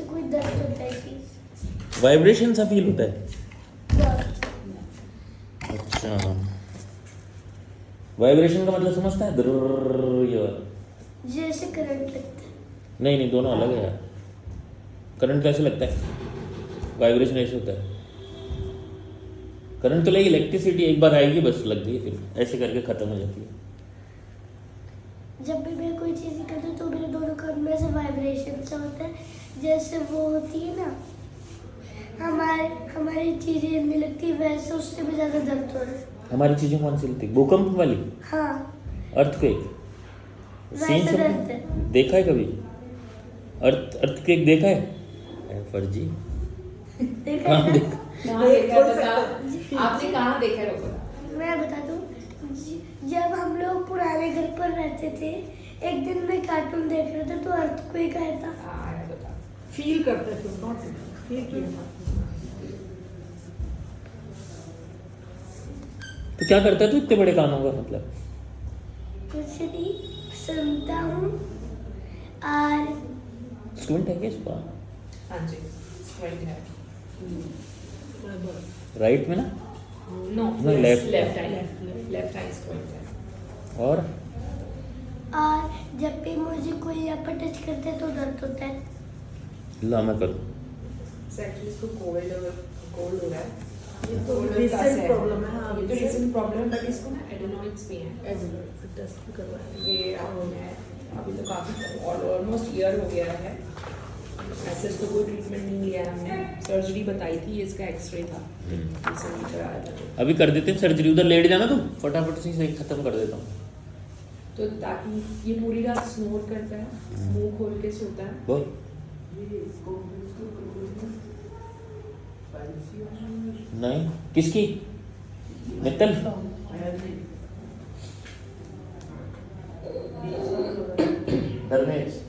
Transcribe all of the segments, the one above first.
कोई दर्द होता है चीज। वाइब्रेशन सा फील होता है। बहुत। अच्छा, वाइब्रेशन का मतलब समझता है? द्रर्रर्र ये वाला। जैसे करंट लगता है। नहीं नहीं, दोनों अलग है यार। करंट कैसे लगता है? वाइब्रेशन ऐसे होता है। करंट तो लाइक इलेक्ट्रिसिटी एक बार आएगी बस लग गई, फिर ऐसे करके खत्म हो जाती है। जब भी मैं कोई चीज करती हूँ तो मेरे दोनों कान में से वाइब्रेशन सा होता है, जैसे वो होती है ना हमारी चीजें हिलने लगती है, वैसे उससे भी ज्यादा दर्द हो रहा है। हमारी चीजें कौन सी लगती है? भूकंप वाली? हाँ, अर्थक्वेक? सीन वैसे दर्द है। सब देखा है कभी? अर्थक्वेक देखा है? फर्जी। देखा हाँ है ना? देखा। कहाँ देखा बता, आपने कहाँ देखा है वो बता। मैं बता दूं, जब हम लोग पुराने घर पर रहते थे, एक दिन मैं कार्टून देख रहा था तो अर्थक्वेक आया था। हाँ बता। फील करते थे, नॉट फील किया। तो क्या करता है तू इतने बड़े कानों का? मतलब कुछ नहीं, सुनता हूँ और स्क्विंट है क्या इसका? हाँ जी, स्क्वाइट है। राइट में ना? No, No, left. Left eye squint है। और जब भी मुझे कोई यहाँ पर टच करता है तो दर्द होता है। ला मैं करूँ। एक्चुअली इसको कोल्ड हो रहा है। ये तो Cold recent का है। problem है, हाँ, ये तो recent। recent problem है, but इसको ना एडेनोइड्स भी हैं। टेस्ट भी करवाया। ये मैं अभी तो काफ़ी ऑलमोस्ट ईयर हो गया है, ऐसे इसको कोई ट्रीटमेंट नहीं लिया है हमने। सर्जरी बताई थी, इसका एक्सरे था, रिसेंटली कराया था। अभी कर देते हैं सर्जरी, उधर लेट जाना तुम, फटाफट से खत्म कर देता हूँ। तो ताकि ये पूरी रात स्नोर करता है, मुंह खोल के सोता है। बोल। नहीं, किसकी? मित्तल? धर्मेश?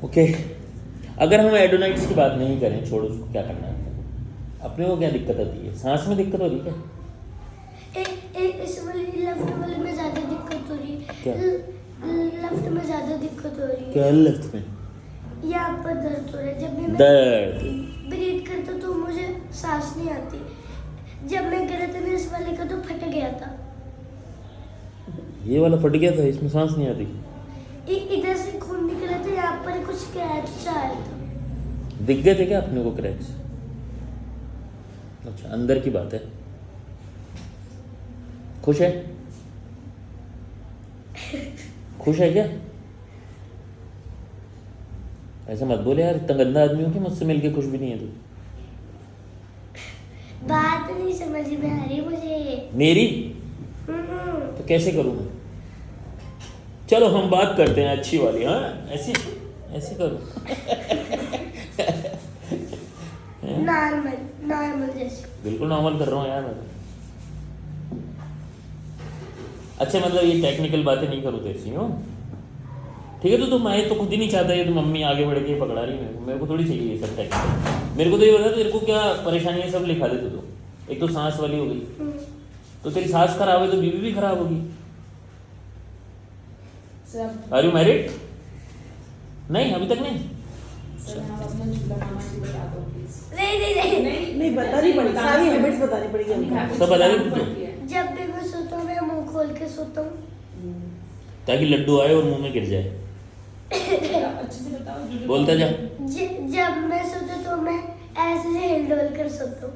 ओके, अगर हम एडोनाइट्स की बात नहीं करें, छोड़ो उसको, क्या करना है अपने को? क्या दिक्कत आती है? सांस में दिक्कत हो रही है क्या? इस वाले लेफ्ट वाले में ज्यादा दिक्कत हो रही क्या? है। लेफ्ट में ज्यादा दिक्कत हो रही है। क्या लेफ्ट में? यहाँ पर दर्द हो रहा है। जब भी मैं दर्द? ब्रीथ करता तो मुझे सांस नहीं आती। जब मैं गिरा था ना इस वाले का तो फट गया था। ये वाला फट गया था, इसमें सांस नहीं आती? इधर से खून निकला था, यहाँ पर कुछ क्रैच आया था। दिख गए थे क्या अपने को क्रैक्स? अच्छा, अंदर की बात है। खुश है? खुश है क्या? ऐसा मत बोले यार, इतना गंदा आदमी हो कि मुझसे मिलके खुश भी नहीं है तू। बात नहीं समझ में आ रही मुझे। मेरी? तो कैसे करूँ मैं? चलो हम बात करते हैं अच्छी वाली। हाँ, ऐसे ऐसे करूँ? नॉर्मल नॉर्मल जैसे। बिल्कुल नॉर्मल कर रहा हूँ यार मैं तो। अच्छा, मतलब ये टेक्निकल बातें नहीं करूँ तेरे से, हो ठीक है? तो मैं तो खुद ही नहीं चाहता ये, तो मम्मी आगे बढ़ के पकड़ा रही है मेरे को थोड़ी चाहिए ये सब टेक्निकल। मेरे को तो ये बता, तेरे को क्या परेशानी है सब लिखा दे तो। एक तो सांस वाली हो गई, तो तेरी सांस खराब है तो बीवी भी खराब होगी। Are you married? नहीं, अभी तक नहीं। सर आप अपना झूला मामा जी बता दो प्लीज। नहीं नहीं बतानी पड़ेगी, सारी हैबिट्स बतानी पड़ेगी हमको। सब बता दे तुझे, जब भी मैं सोता हूँ मैं मुंह खोल के सोता हूँ। ताकि लड्डू आए और मुंह में गिर जाए। अच्छे से बताओ। बोलता जा। जब मैं सोता तो मैं ऐसे हिल डोल कर सोता हूँ।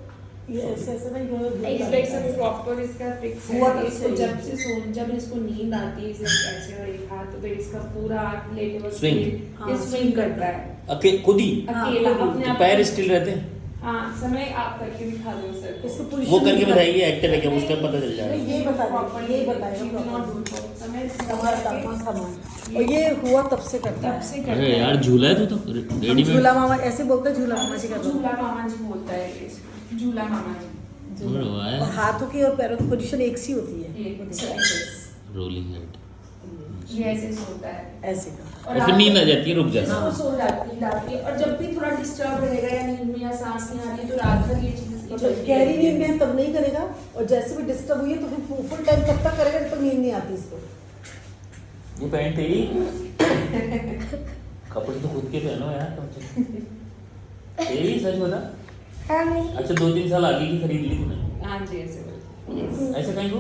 ये ऐसे ऐसे नहीं होगा। इस लाइक सब प्रॉपर इसका फिक्स हुआ है। तो इसको सही। जब इसको नींद आती है, इसे ऐसे और एक हाथ, तो फिर इसका पूरा लेटे हुए Swing। ये स्विंग करता है खुद ही? अकेला अपने तो आप। पैर स्टिल रहते हैं? हाँ, समय आप करके दिखा दो सर को। इसको वो पोजीशन करके बताइए एक्टर है क्या, उसका पता चल जाएगा। ये बता दो, ये बताएगा हमारा तापमान सामान। और ये हुआ तब से करता है। से अरे यार, झूला है तो रेडीमेड। झूला मामा ऐसे बोलते हैं, झूला मामा जी करते हैं। झूला मामा जी बोलता है इसको, झूला मामा जी। और हाथों की और पैरों की पोजीशन एक सी होती है। Rolling head. ये ऐसे सोता है ऐसे का। और फिर नींद आ जाती है, रुक जाती इसको है। सो जाती है। और जब भी थोड़ा डिस्टर्ब रहेगा या नींद में या सांस नहीं आ रही है, तो रात भर ये चीजें गहरी नींद में तब नहीं करेगा, और जैसे भी डिस्टर्ब हुई है तो फिर फुल टाइम तब तक करेगा जब तक नींद नहीं आती इसको। ये पैंट तेरी? कपड़े तो खुद के पहनो यार तुम। तेरी सच बता। हाँ मेरी अच्छा 2-3 साल आगे की खरीद ली तूने? हाँ जी ऐसे बोल ऐसे कहीं को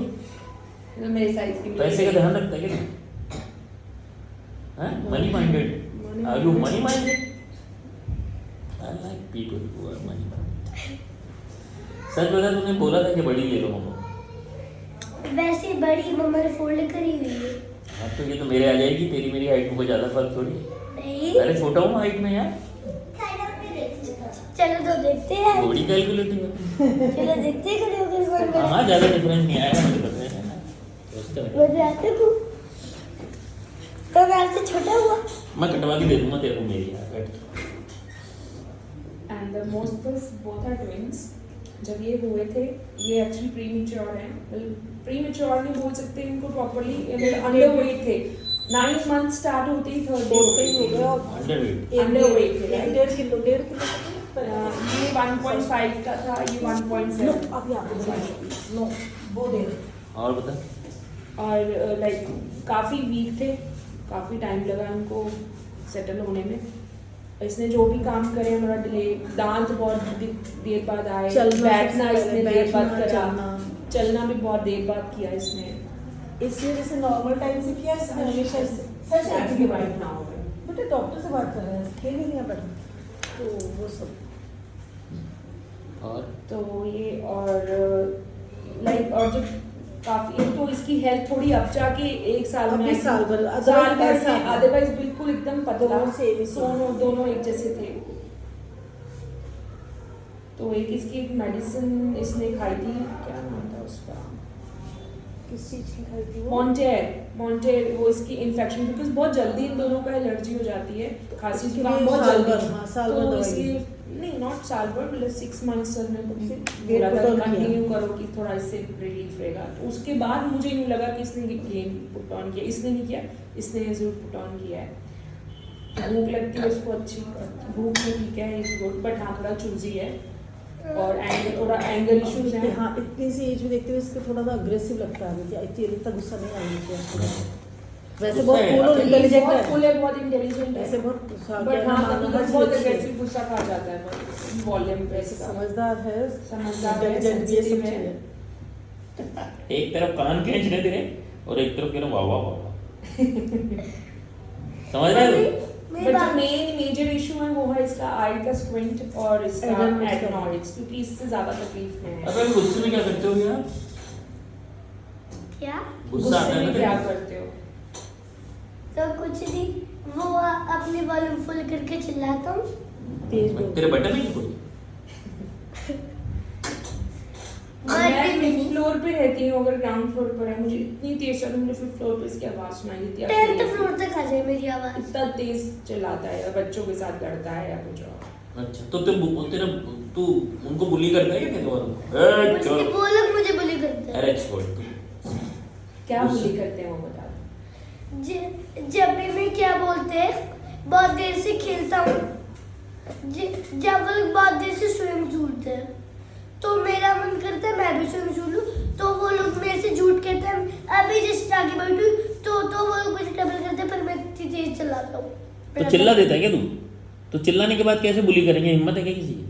तो मेरे साइज की पैसे का ध्यान रखता है क्या तू? हैं? Money minded? Are you money minded? I like people who are money minded. सच बता, तूने बोला था कि बड़ी ले लो मम्मा। वैसे बड़ी मम्मा ने फोल्ड करी हुई है। हाँ तो ये तो मेरे आ जाएगी, तेरी मेरी हाइट में कोई ज्यादा फर्क थोड़ी है। नहीं अरे छोटा हूँ हाइट में यार। चलो तो देखते हैं। थोड़ी कैलकुलेटिंग है। चलो देखते हैं खड़े होकर कौन बड़ा हाँ ज्यादा डिफरेंस नहीं आएगा, मुझे पता है ना। सोचता है। मुझे आते को तो मैं आपसे छोटा हुआ। मैं कटवा के दे दूंगा तेरे को मेरी यार। And the most both are twins. जब ये हुए थे, ये एक्चुअली प्रीमेच्योर हैं, प्रीमेच्योर नहीं बोल सकते इनको प्रॉपर्ली, अंडरवेट थे। 9 मंथ स्टार्ट होते ही थर्ड डे हो गया। अंडरवेट। अंडरवेट थे, right? 1.5 किलो ये 1.5 का था, ये 1.7। अब यहाँ पे नो वो दे दे। और बता। और लाइक काफ़ी वीक थे, काफ़ी टाइम लगा उनको सेटल होने में। इसने जो भी काम करे हमारा डिले, दांत बहुत देर बाद आए, चलना बैठना सबसे इसने पहले, देर बाद बैठना, करा, चलना। चलना भी बहुत देर बाद किया इसने। इसलिए जैसे नॉर्मल टाइम से किया इसने हमेशा सच है Actually right now है। बेटे डॉक्टर से बात कर रहे हैं, खेल ही नहीं है बेटा। तो वो सब और तो ये और लाइक और जब काफी एक तो इसकी हेल्थ थोड़ी अब जाके 1 साल में अभी साल भर, साल भर ऐसा में है। अदरवाइज बिल्कुल एकदम पतला, दोनों same ही थे। दोनों एक जैसे थे। तो एक इसकी एक मेडिसिन इसने खाई थी, क्या नाम था उसका, किस चीज की खाई थी वो? मॉन्टेर। वो इसकी इन्फेक्शन, बिकॉज बहुत जल्दी इन दोनों का एलर्जी हो जाती है, खांसी इसके जुकाम लिए बहुत साल जल्दी। भर, हाँ, साल भर तो दवाई इसलिए नहीं, नॉट साल भर, मतलब 6 मंथ्स सर ने वेट बोला था put on किया। कंटिन्यू करो कि थोड़ा इससे रिलीफ रहेगा। तो उसके बाद मुझे यूँ लगा कि इसने गेन पुट ऑन किया, इसने नहीं किया, इसने जरूर पुट ऑन किया है। भूख लगती है उसको अच्छी, भूख में ठीक है, इज गुड, बट हाँ थोड़ा चूजी है और थोड़ा एंगर इश्यूज हैं। हाँ इतनी सी एज में देखते हुए इसको थोड़ा सा अग्रेसिव लगता है मुझे, इतना गुस्सा नहीं आना चाहिए। वैसे बहुत गुस्सा है, कूल और अकल- इंटेलिजेंट बहुत है, कूल है, बहुत इंटेलिजेंट ऐसे है, बहुत बट हाँ कभी कभी बहुत समझदार अग्रेसिव गुस्सा खा जाता है, वॉल्यूम पे ऐसे का। है, समझदार है, इंटेलिजेंट ये सब sensitive है। चीजें। एक तरफ कान खींच रहे तेरे और एक तरफ कह रहा वाह वाह वाह। समझ रहे हो? मेरी बट जो बात मेजर इशू है वो है इसका आई का स्क्विंट और इसका Adenoids का। एडनॉइड्स, क्योंकि इससे ज्यादा तकलीफ नहीं है। अबे गुस्से में क्या करते हो यार? क्या गुस्सा आता गुस्से है में ना क्या तेरे? करते हो? तो कुछ नहीं, वो अपनी वॉल्यूम फुल करके चिल्लाता हूँ। तेज बोल। तेरे बटन नहीं कोई? मैं बट 5th फ्लोर पे रहती हूँ, अगर ग्राउंड फ्लोर पर है, मुझे इतनी तेज चलती, मुझे 5th फ्लोर पे इसकी आवाज सुनाई देती है। 10th फ्लोर तक आ जाए मेरी आवाज। इतना तेज चिल्लाता है, या बच्चों के साथ लड़ता है या कुछ और। अच्छा तो तू उनको बुली करता है क्या तेरे को? वो लोग मुझे बुली करते हैं। अरे छोड़ तू। क्या गुस्से- बुली करते हैं वो बता दो। जब भी मैं क्या बोलते हैं, बहुत देर से खेलता हूँ, जब वो लोग बहुत देर से स्वयं झूठते हैं, तो मेरा मन करता है मैं भी स्वयं झूलूं, तो वो लोग मेरे से झूठ कहते हैं। अभी जस्ट आगे बैठू तो वो लोग मुझे ट्रबल करते हैं, पर मैं इतनी तेज चिल्लाता हूँ। तो चिल्ला देता है क्या तू? तो चिल्लाने के बाद कैसे बुली करेंगे? हिम्मत है क्या किसी की?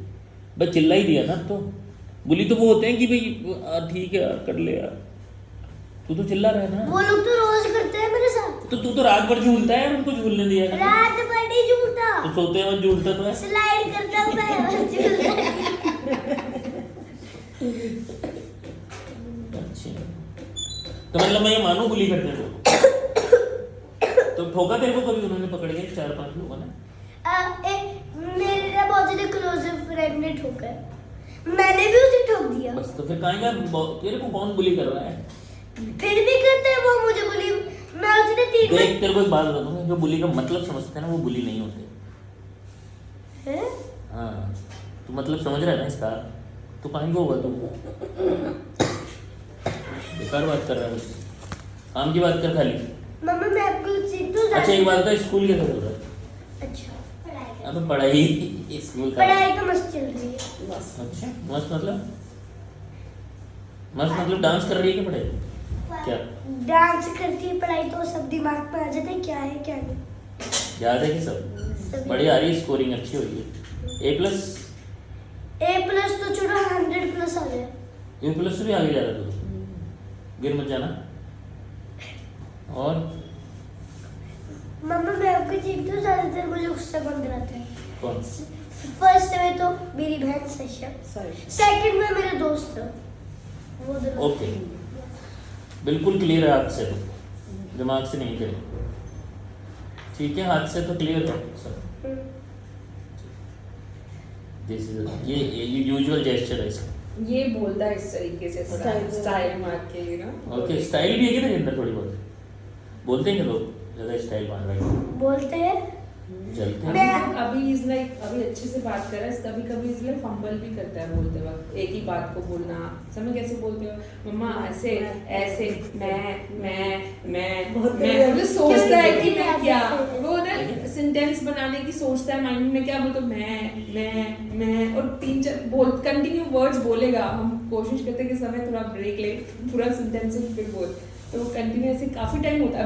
बस चिल्ला ही दिया ना। तो बुली तो वो होते हैं कि भाई ठीक है यार कर ले यार। तू तो चिल्ला रहा है ना। वो लोग तो रोज करते हैं मेरे साथ। तो तू तो रात भर झूलता है यार, उनको झूलने दिया कर। रात भर नहीं झूलता, तो सोते वक्त झूलता तो है। स्लाइड करता हूँ मैं झूलता। अच्छा तो मतलब मैं ये मानू बुली करते थे तो ठोका तेरे को कभी उन्होंने पकड़ के 4-5 लोगों ने? मेरे ना बहुत ज्यादा क्लोज फ्रेंड ने ठोका है, मैंने भी उसे ठोक दिया। बस तो फिर काहे का तेरे को कौन बुली कर रहा है? फिर भी करते हैं वो मुझे बुली। मैं उसने 3 देख तेरे को एक बात बता दूं, जो बुली का मतलब समझते हैं ना वो बुली नहीं होते। हैं? हाँ तू मतलब समझ रहा है ना इसका? तो काहे को होगा तू? बेकार बात कर रहा है बस, काम की बात कर खाली। मम्मी मैं आपको चीज तो अच्छा एक बात बता, स्कूल कैसा चल रहा है? अच्छा अबे पढ़ाई स्कूल का पढ़ाई तो मस्त चल रही है। अच्छा मस्त मतलब डांस कर रही है क्या पढ़ाई? क्या डांस करती है, पढ़ाई तो सब दिमाग में आ जाता है क्या है क्या नहीं। याद है कि सब? सभी बढ़िया आ रही है, स्कोरिंग अच्छी हुई है। A+ A+ तो छोड़ो 100+ आ गया। A+ से भी आगे जा रहा तू, गिर मत जाना। और मम्मा मैं आपको चीज तो ज्यादातर मुझे गुस्सा कौन कराता है? कौन? फर्स्ट में तो मेरी बहन सशा, सेकंड में मेरे दोस्त वो दोनों। ओके, बिल्कुल क्लियर है हाथ से, तो दिमाग से नहीं क्लियर। ठीक है, हाथ से तो क्लियर है सब। दिस इज ये यूजुअल जेस्चर है इसका। ये बोलता है इस तरीके से, स्टाइल मार के, यू नो। ओके, स्टाइल भी है कि तेरे अंदर थोड़ी बहुत? बोलते हैं कि लोग ज्यादा स्टाइल मार रहे हैं, बोलते हैं। चलते हैं। अभी इज लाइक, अभी अच्छे से बात कर रहा है, कभी कभी इज लाइक फंबल भी करता है बोलते वक्त, एक ही बात को बोलना। समझ कैसे बोलते हो मम्मा? ऐसे ऐसे, मैं मतलब सोचता है कि मैं क्या, वो ना सेंटेंस बनाने की सोचता है माइंड में, क्या बोलते मैं और 3-4 बोल कंटिन्यू वर्ड्स बोलेगा। हम कोशिश करते हैं कि समय थोड़ा ब्रेक ले, पूरा सेंटेंस फिर बोल, तो कंटिन्यू ऐसे काफी टाइम होता है।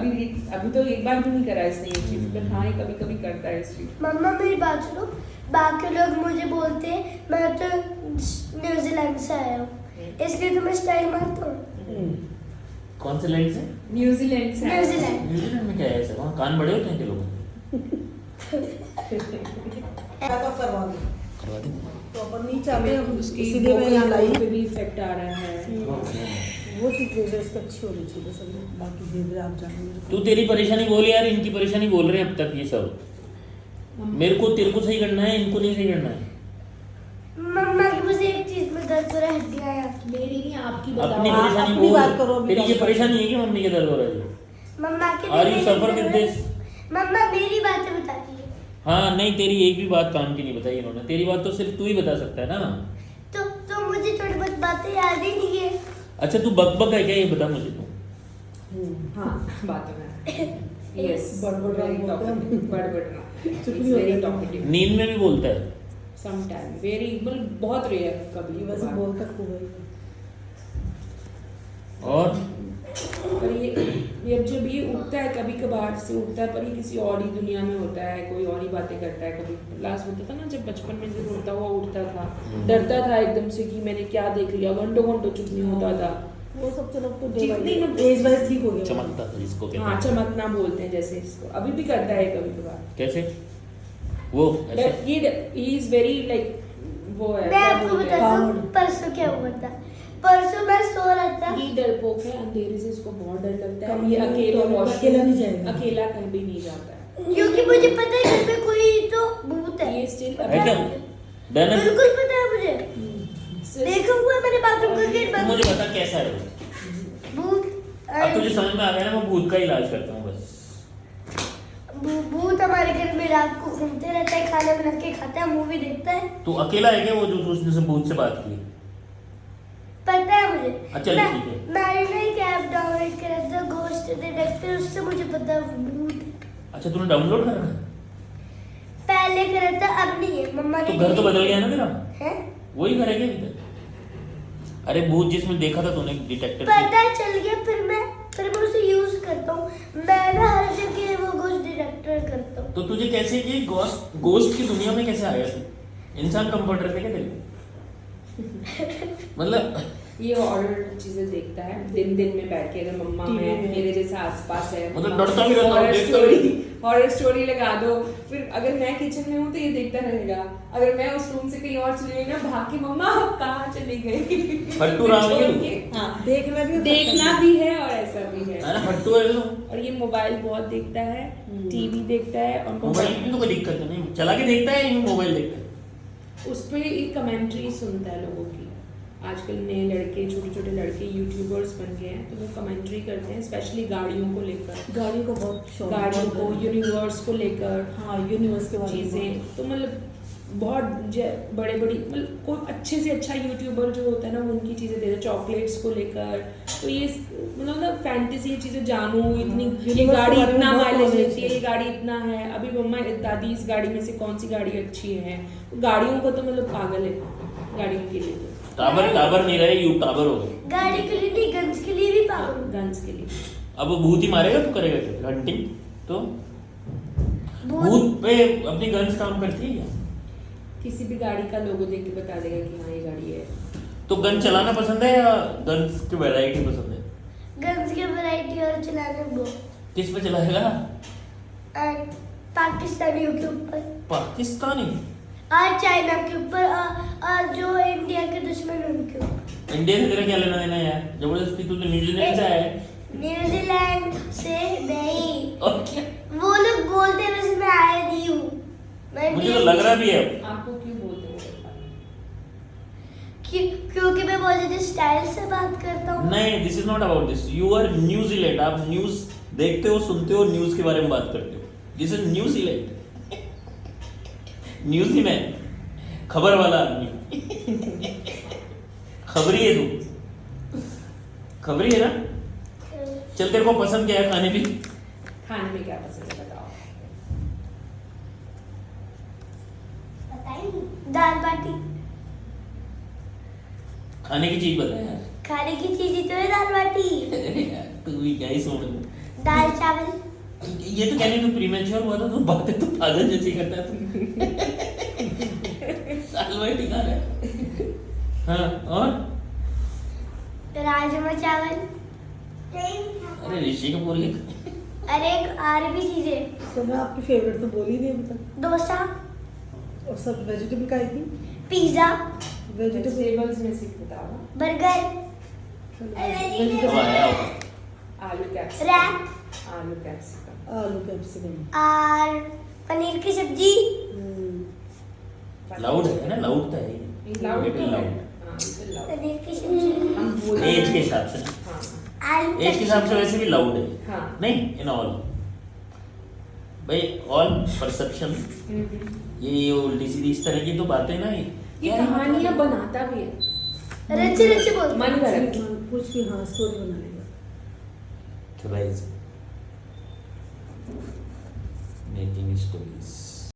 अभी तो एक बार भी नहीं करा इसने ये चीज, बट हाँ ये कभी कभी करता है इस चीज। मम्मा मेरी बात सुनो, बाकी लोग मुझे बोलते हैं मैं तो न्यूजीलैंड से आया हूँ, इसलिए तो मैं स्टाइल मारता हूँ। कौन से लैंड से? न्यूजीलैंड से। न्यूजीलैंड में क्या है ऐसा? वहाँ कान बड़े होते हैं के लोग? करवा दो करवा दें। तो अपन नहीं चाहते हम उसकी इसीलिए मैं यहाँ लाई। पे भी इफेक्ट आ रहा है। वो चीज़ इसका अच्छी होनी चाहिए सब, बाकी धीरे आप जानेंगे। तू तेरी परेशानी बोल यार, इनकी परेशानी बोल रहे हैं अब तक ये सब। मेरे को तेरे को सही करना है, इनको नहीं सही करना है। मम्मा की बस एक चीज में दर्द हो रहा है, हड्डियाँ हैं आपकी। मेरी नहीं आपकी अपनी बताओ। परेशानी अपनी बोल। बात करो अभी। तेरी ये परेशानी है कि मम्मी के दर्द हो रहा है? मम्मा के Are you मेरी suffer दर्द with है। this? मम्मा मेरी बातें बता दीजिए। हाँ नहीं, तेरी एक भी बात काम की नहीं बताई इन्होंने। तेरी बात तो सिर्फ तू ही बता सकता है ना। तो मुझे थोड़ी बहुत बातें याद ही नहीं है। अच्छा तू बकबक है क्या, ये बता मुझे तू। हाँ बात है। यस, बड़बड़ रहा बोलते हैं। बड़बड़ना। चुप It's नहीं very होता। talkative. नींद में भी बोलता है? Sometime, very, मतलब बहुत रेयर कभी वैसे कभार। बोलता खूब है। और पर ये जब ये उठता है कभी कभार से उठता है, पर ये किसी और ही दुनिया में होता है, कोई और ही बातें करता है। कभी लास्ट होता था ना जब बचपन में जब रोता हुआ उठता था, डरता था एकदम से कि मैंने क्या देख लिया, घंटों घंटों चुप नहीं होता था। वो सब चलो तो जितनी एज वाइज ठीक हो गया। चमकता था जिसको कहते हाँ हैं। चमकना बोलते हैं जैसे इसको, अभी भी करता है कभी कभार। कैसे? वो ऐसे? ही इज वेरी लाइक, वो है मैं आपको बताता हूँ परसों क्या हुआ था। परसों मैं सो रहा था। ये डरपोक है, अंधेरे से इसको बहुत डर लगता है। कभी ये अकेला अकेला नहीं जाएगा। अकेला कहीं भी नहीं जाता है। क्योंकि मुझे पता है घर पे कोई तो भूत है। ये स्टिल है क्या? डर है? बिल्कुल पता है मुझे, देखा हुआ है मैंने बाथरूम का गेट तू बंद। मुझे बता कैसा है वो? भूत अब तुझे समझ में आ गया ना, मैं भूत का इलाज करता हूँ बस। भूत हमारे घर में रात को घूमते रहता है, खाना बना के खाता है, मूवी देखता है। तू अकेला है क्या वो जो उसने से भूत से बात की? पता है मुझे। अच्छा, मैं- ठीक है। मैंने ना एक ऐप डाउनलोड करा था, घोस्ट डिटेक्टर, उससे मुझे पता है वो भूत है। अच्छा तूने डाउनलोड करा है? पहले करा था, अब नहीं है। मम्मा ने तो घर तो बदल गया ना तेरा? है? वही घर है क्या इधर? अरे भूत जिसमें देखा था तूने डिटेक्टर पता चल गया, फिर मैं उसे यूज करता हूँ। मैं ना हर जगह वो घोस्ट डिटेक्टर करता हूँ। तो तुझे कैसे ये गोस्ट की दुनिया में कैसे आया तू? इंसान कंप्यूटर थे क्या तेरे? मतलब ये हॉरर चीजें देखता है दिन में बैठ के। अगर मम्मा TV मैं में। मेरे जैसे आसपास है, मतलब डरता भी रहता हूँ, देखता हॉरर स्टोरी लगा दो, फिर अगर मैं किचन में हूँ तो ये देखता रहेगा। अगर मैं उस रूम से कहीं और चली गई ना, भाग के मम्मा आप कहाँ चली गई? फट्टू राम है छोड़ तू? के। हाँ देखना भी देखना भी है और ऐसा भी है। है ना, फट्टू है तू। और ये मोबाइल बहुत देखता है, टीवी देखता है, और मोबाइल की तो कोई दिक्कत नहीं, चला के देखता है या मोबाइल देखता है? उस पर कमेंट्री सुनता है लोगों की। आजकल नए लड़के, छोटे छोटे लड़के यूट्यूबर्स बन गए हैं, तो वो कमेंट्री करते हैं, स्पेशली गाड़ियों को लेकर, गाड़ी को बहुत शौक है। गाड़ियों को, यूनिवर्स को लेकर हाँ यूनिवर्स के बारे में चीज़ें। तो मतलब बहुत बड़े मतलब कोई अच्छे से अच्छा यूट्यूबर जो होता है ना, वो उनकी चीज़ें देते हैं, चॉकलेट्स को लेकर। तो ये मतलब ना फैंटेसी चीज़ें जानूँ, इतनी ये गाड़ी इतना माइलेज लेती है, ये गाड़ी इतना है, अभी मम्मा दादी इस गाड़ी में से कौन सी गाड़ी अच्छी है। गाड़ियों को तो मतलब पागल है गाड़ियों के लिए। टावर नहीं रहे, यू टावर हो गए। गाड़ी के लिए नहीं, गन्स के लिए भी पागल हूँ। गन्स के लिए अब वो भूत ही मारेगा, तू करेगा क्या हंटिंग? तो भूत पे अपनी गन्स काम करती है क्या? किसी भी गाड़ी का लोगो देख के बता देगा कि हाँ ये गाड़ी है। तो गन चलाना पसंद है या गन्स की वैरायटी पसंद है? गन्स की वैरायटी और चलाने वो किस पे चलाएगा? पाकिस्तानियों के ऊपर पाकिस्तानी? और चाइना के ऊपर और जो इंडिया के दुश्मन हैं उनके ऊपर। इंडिया से तेरा क्या लेना देना है यार? जबरदस्ती तू तो न्यूजीलैंड से आया है। न्यूजीलैंड से नहीं, और क्या? वो लोग बोलते हैं वैसे मैं आया नहीं हूँ। मैं मुझे तो लग रहा भी है। आपको क्यों बोलते हैं? क्योंकि मैं बहुत ज्यादा स्टाइल से बात करता हूँ। नहीं, this is not about this. You are New Zealand. आप न्यूज देखते हो, सुनते हो, न्यूज के बारे में बात करते हो। This is New Zealand. न्यूजी मैन, खबर वाला आदमी। खबरी है तू, खबरी है ना? चल, तेरे को पसंद क्या है खाने भी? खाने में क्या पसंद है बताओ? दाल बाटी। खाने की चीज बता यार। खाने की चीज ही तो है दाल बाटी। अरे यार, तू भी क्या ही सोच। दाल चावल। ये तो कहने तू प्रीमेच्योर हुआ था, तो बातें तो पागल जैसी करता है तू। दाल बाटी खा रहा है। हाँ, और राजमा चावल। अरे ऋषि कपूर की। अरे एक और भी चीजें, तो मैं आपकी फेवरेट तो बोल ही नहीं अभी तक। डोसा, और सब वेजिटेबल का थी। पिज्जा, वेजिटेबल वेजिटेबल्स में से बताओ ना। बर्गर, अब आया होगा। आलू कैप्सिकम। रैप आलू कैप्सिकम। आलू कैप्सिकम। और पनीर की सब्जी। लाउड है ना? लाउड तो है ही। लाउड Little तो है। loud। हाँ, little loud। पनीर की सब्जी। हम बोलते एज हैं। के हिसाब से। हाँ। आलू एज के हिसाब से वैसे भी लाउड है। हाँ। नहीं, इन ऑल भाई, ऑल परसेप्शन। ये उल्टी सीधी इस तरह की तो बातें ना, ये कहानियां बनाता भी है। रच्चे रच्चे बोलते मन करत। कुछ भी, हाँ, स्टोरी बना लेगा। Crazy. Making stories.